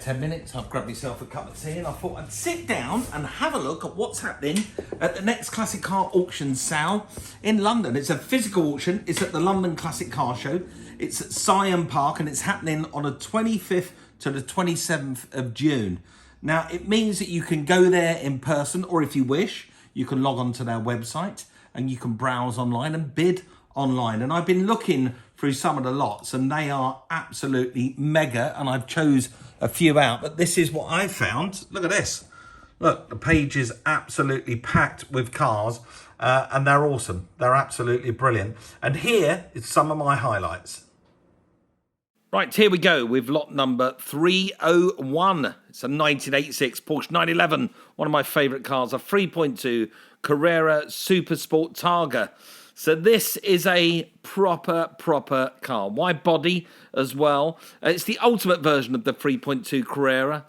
10 minutes. I've grabbed myself a cup of tea and I thought I'd sit down and have a look at what's happening at the next Classic Car Auction Sale in London. It's a physical auction. It's at the London Classic Car Show. It's at Steyr-Puch and it's happening on the 25th to the 27th of June. Now, it means that you can go there in person, or if you wish, you can log on to their website and you can browse online and bid online. And I've been looking through some of the lots and they are absolutely mega, and I've chose a few out, but this is what I found. Look at this. Look, the page is absolutely packed with cars and they're awesome. They're absolutely brilliant. And here is some of my highlights. Right, here we go with lot number 301. It's a 1986 Porsche 911, one of my favourite cars, a 3.2 Carrera Super Sport Targa. So this is a proper car. Wide body as well. It's the ultimate version of the 3.2 Carrera.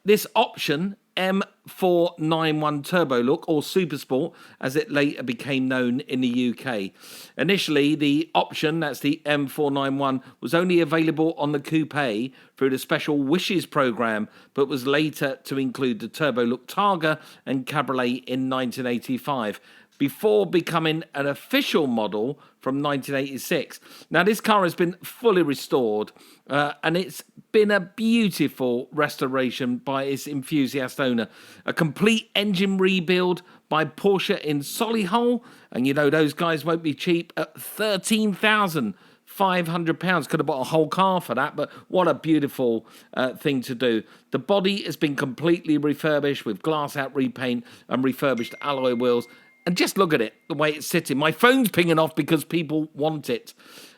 This option, M491 Turbo Look, or Super Sport, as it later became known in the UK. Initially, the option, that's the M491, was only available on the coupe through the Special Wishes programme, but was later to include the Turbo Look Targa and Cabriolet in 1985. Before becoming an official model from 1986. Now, this car has been fully restored and it's been a beautiful restoration by its enthusiast owner. A complete engine rebuild by Porsche in Solihull, and you know those guys won't be cheap, at £13,500. Could have bought a whole car for that, but what a beautiful thing to do. The body has been completely refurbished with glass out repaint and refurbished alloy wheels. And just look at it, the way it's sitting. My phone's pinging off because people want it.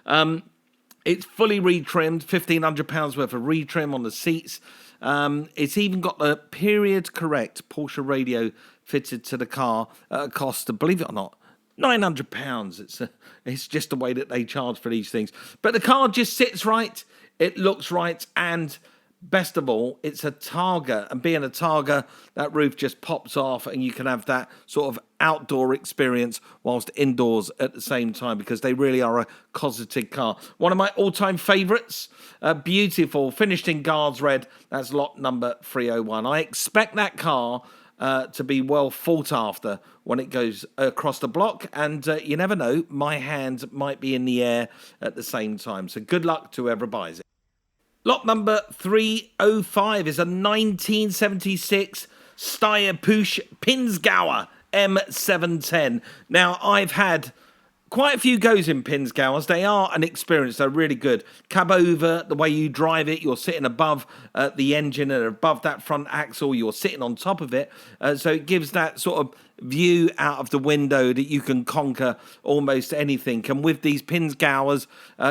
It's fully retrimmed, £1,500 worth of retrim on the seats. It's even got the period correct Porsche radio fitted to the car at a cost of, believe it or not, £900. It's just the way that they charge for these things. But the car just sits right, it looks right, and best of all, it's a Targa, and being a Targa, that roof just pops off and you can have that sort of outdoor experience whilst indoors at the same time, because they really are a cosmetic car. One of my all-time favourites, beautiful, finished in Guards Red. That's lot number 301. I expect that car to be well fought after when it goes across the block, and you never know, my hand might be in the air at the same time. So good luck to whoever buys it. Lot number 305 is a 1976 Steyr-Puch Pinzgauer M710. Now, I've had quite a few goes in Pinzgauers. They are an experience. They're really good. Cab over, the way you drive it, you're sitting above the engine and above that front axle. You're sitting on top of it. So it gives that sort of view out of the window that you can conquer almost anything. And with these Pinzgauers,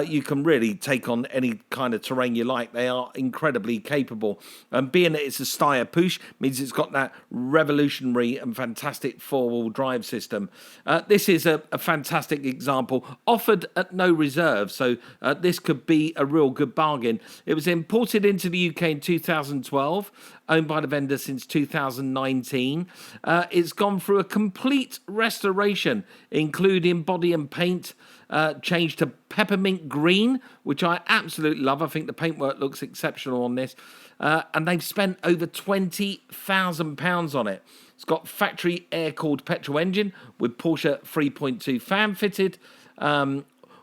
you can really take on any kind of terrain you like. They are incredibly capable. And being that it's a Steyr-Puch means it's got that revolutionary and fantastic four-wheel drive system. This is a fantastic example, offered at no reserve. So this could be a real good bargain. It was imported into the UK in 2012, owned by the vendor since 2019. It's gone through a complete restoration, including body and paint, changed to peppermint green, which I absolutely love. I think the paintwork looks exceptional on this. And they've spent over £20,000 on it. It's got factory air-cooled petrol engine with Porsche 3.2 fan fitted.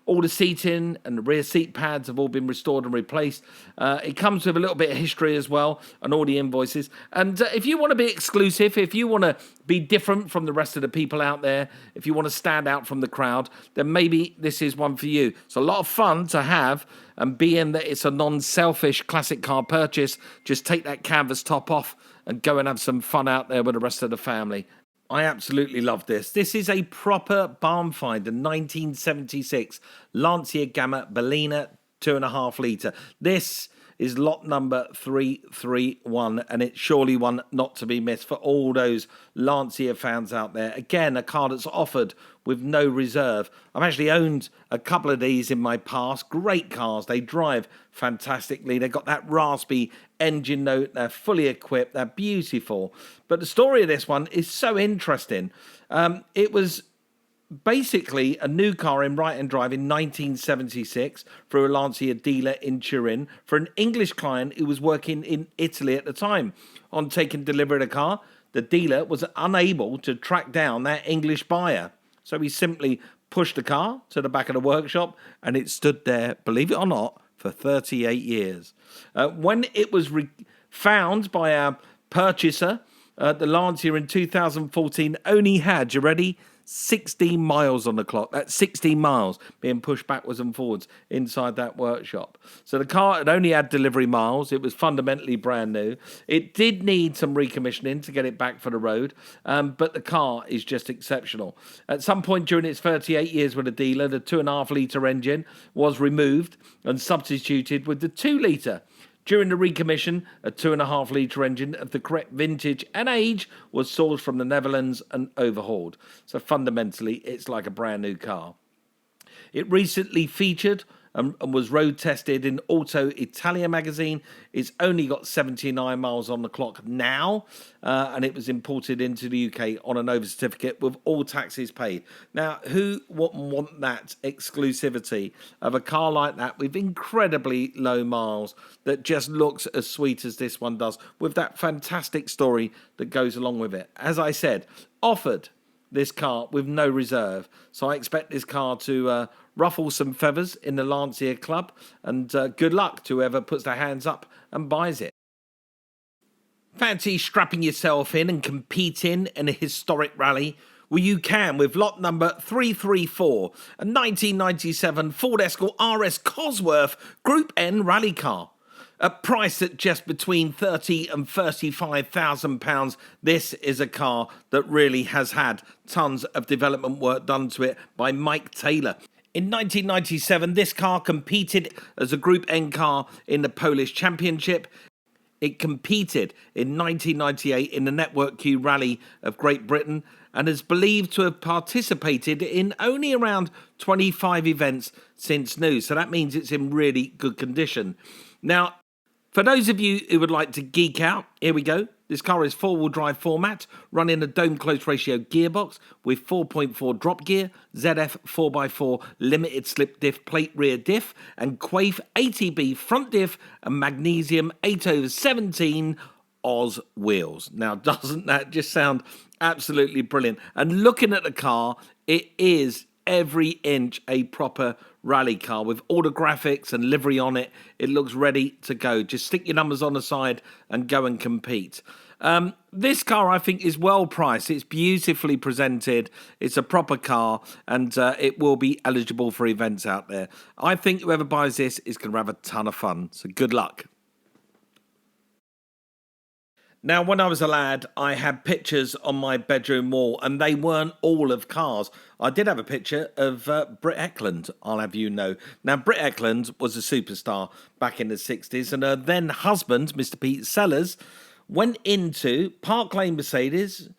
All the seating and the rear seat pads have all been restored and replaced. It comes with a little bit of history as well, and all the invoices. And if you want to be exclusive, if you want to be different from the rest of the people out there, if you want to stand out from the crowd, then maybe this is one for you. It's a lot of fun to have, and being that it's a non-selfish classic car purchase, just take that canvas top off and go and have some fun out there with the rest of the family. I absolutely love this. This is a proper barn find, a 1976 Lancia Gamma Balina 2.5 litre. This is lot number 331, and it's surely one not to be missed for all those Lancia fans out there. Again, a car that's offered with no reserve. I've actually owned a couple of these in my past. Great cars. They drive fantastically. They've got that raspy engine note. They're fully equipped. They're beautiful. But the story of this one is so interesting. It was basically a new car in right and drive in 1976 through a Lancia dealer in Turin for an English client who was working in Italy at the time. On taking delivery of the car, the dealer was unable to track down that English buyer. So he simply pushed the car to the back of the workshop and it stood there, believe it or not, for 38 years. When it was found by our purchaser, the Lancia in 2014 only had, you ready, 16 miles on the clock. That's 16 miles being pushed backwards and forwards inside that workshop. So the car had only had delivery miles. It was fundamentally brand new. It did need some recommissioning to get it back for the road, but the car is just exceptional. At some point during its 38 years with the dealer, the 2.5-litre engine was removed and substituted with the 2-litre. During the recommission, a 2.5-litre engine of the correct vintage and age was sourced from the Netherlands and overhauled. So fundamentally, it's like a brand new car. It recently featured and was road tested in Auto Italia magazine. It's only got 79 miles on the clock now, and it was imported into the UK on an over certificate with all taxes paid. Now, who wouldn't want that exclusivity of a car like that with incredibly low miles that just looks as sweet as this one does, with that fantastic story that goes along with it? As I said, offered this car with no reserve. So I expect this car to ruffle some feathers in the Lancia club, and good luck to whoever puts their hands up and buys it. Fancy strapping yourself in and competing in a historic rally? Well, you can with lot number 334, a 1997 Ford Escort RS Cosworth Group N rally car. Priced at just between £30,000 and £35,000, this is a car that really has had tons of development work done to it by Mike Taylor. In 1997, this car competed as a Group N car in the Polish Championship. It competed in 1998 in the Network Q Rally of Great Britain and is believed to have participated in only around 25 events since new. So that means it's in really good condition. Now, for those of you who would like to geek out, here we go. This car is four-wheel drive format, running a dome close ratio gearbox with 4.4 drop gear, ZF 4x4 limited slip diff plate rear diff, and Quaife ATB front diff and magnesium 8/17 Oz wheels. Now, doesn't that just sound absolutely brilliant? And looking at the car, it is every inch a proper rally car with all the graphics and livery on it. It looks ready to go. Just stick your numbers on the side and go and compete. This car, I think, is well priced. It's beautifully presented. It's a proper car, and it will be eligible for events out there. I think whoever buys this is going to have a ton of fun. So good luck. Now, when I was a lad, I had pictures on my bedroom wall, and they weren't all of cars. I did have a picture of Britt Ekland, I'll have you know. Now, Britt Ekland was a superstar back in the 60s, and her then husband, Mr. Pete Sellers, went into Park Lane Mercedes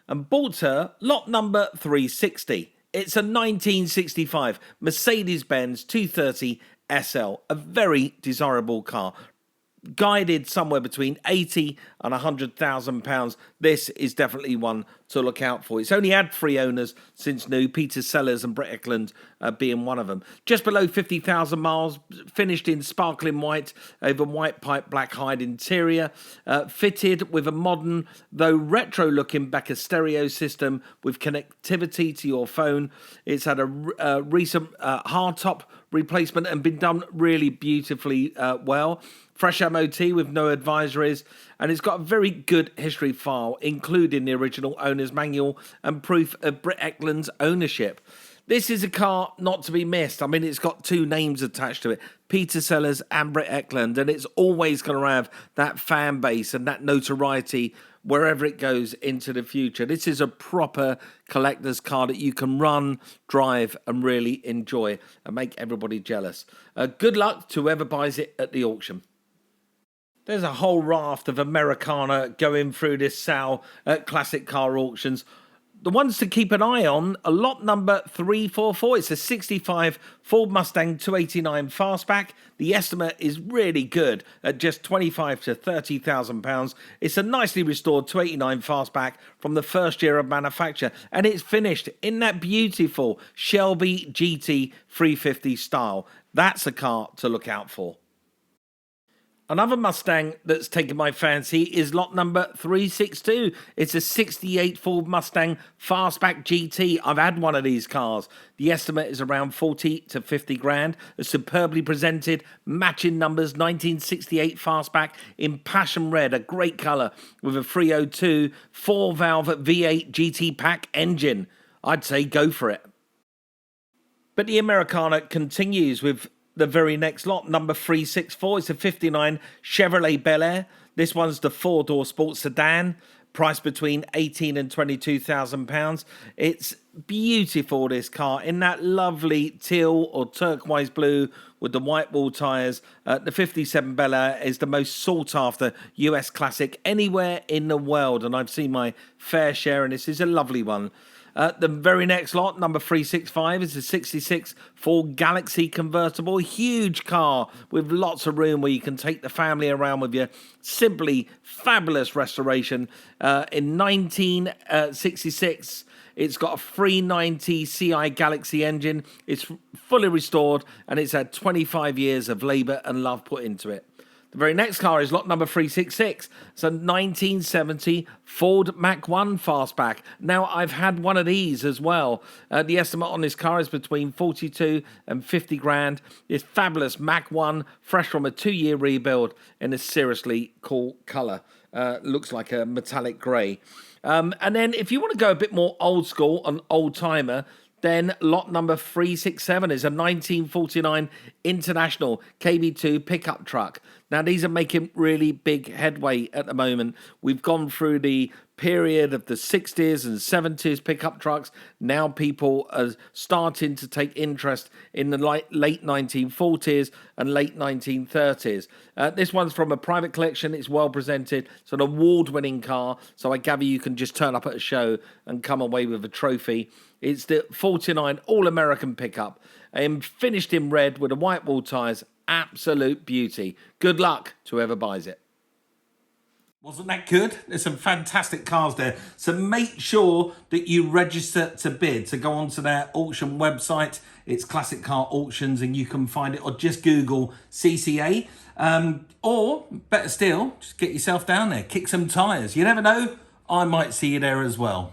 and bought her lot number 360. It's a 1965 Mercedes-Benz 230 SL, a very desirable car. Guided somewhere between 80 and £100,000. This is definitely one to look out for. It's only had 3 owners since new, Peter Sellers and Britt Ekland being one of them. Just below 50,000 miles, finished in sparkling white over white pipe black hide interior, fitted with a modern though retro looking back stereo system with connectivity to your phone. It's had a recent hardtop replacement and been done really beautifully well. Fresh MOT with no advisories, and it's got a very good history file, including the original owner's manual and proof of Britt Ekland's ownership. This is a car not to be missed. I mean, it's got 2 names attached to it, Peter Sellers and Britt Ekland, and it's always going to have that fan base and that notoriety wherever it goes into the future. This is a proper collector's car that you can run, drive, and really enjoy and make everybody jealous. Good luck to whoever buys it at the auction. There's a whole raft of Americana going through this sale at classic car auctions. The ones to keep an eye on are lot number 344. It's a 65 Ford Mustang 289 fastback. The estimate is really good at just 25 to 30,000 pounds. It's a nicely restored 289 fastback from the first year of manufacture, and it's finished in that beautiful Shelby GT 350 style. That's a car to look out for. Another Mustang that's taken my fancy is lot number 362. It's a 68 Ford Mustang Fastback GT. I've had one of these cars. The estimate is around 40 to 50 grand. A superbly presented, matching numbers, 1968 Fastback in passion red, a great colour, with a 302 4-valve V8 GT Pack engine. I'd say go for it. But the Americana continues with the very next lot, number 364. It's a 59 Chevrolet Bel Air. This one's the 4-door sports sedan, priced between 18 and 22,000 pounds. It's beautiful, this car, in that lovely teal or turquoise blue with the white wall tyres. The 57 Bel Air is the most sought after US classic anywhere in the world, and I've seen my fair share, and this is a lovely one. The very next lot, number 365, is a 66 Ford Galaxy convertible. Huge car with lots of room where you can take the family around with you. Simply fabulous restoration. In 1966, it's got a 390 CI Galaxy engine. It's fully restored, and it's had 25 years of labour and love put into it. The very next car is lot number 366. It's a 1970 Ford Mach 1 fastback. Now, I've had one of these as well. The estimate on this car is between 42 and 50 grand. It's fabulous Mach 1, fresh from a 2-year rebuild in a seriously cool colour. Looks like a metallic grey. And then if you want to go a bit more old school, an old timer, then lot number 367 is a 1949 International KB2 pickup truck. Now, these are making really big headway at the moment. We've gone through the period of the 60s and 70s pickup trucks. Now people are starting to take interest in the late 1940s and late 1930s. This one's from a private collection. It's well presented. It's an award-winning car, so I gather you can just turn up at a show and come away with a trophy. It's the 49 All-American pickup, finished in red with the white wall tyres. Absolute beauty. Good luck to whoever buys it. Wasn't that good? There's some fantastic cars there. So make sure that you register to bid. So go onto their auction website. It's Classic Car Auctions, and you can find it, or just Google CCA. Or better still, just get yourself down there, kick some tyres. You never know, I might see you there as well.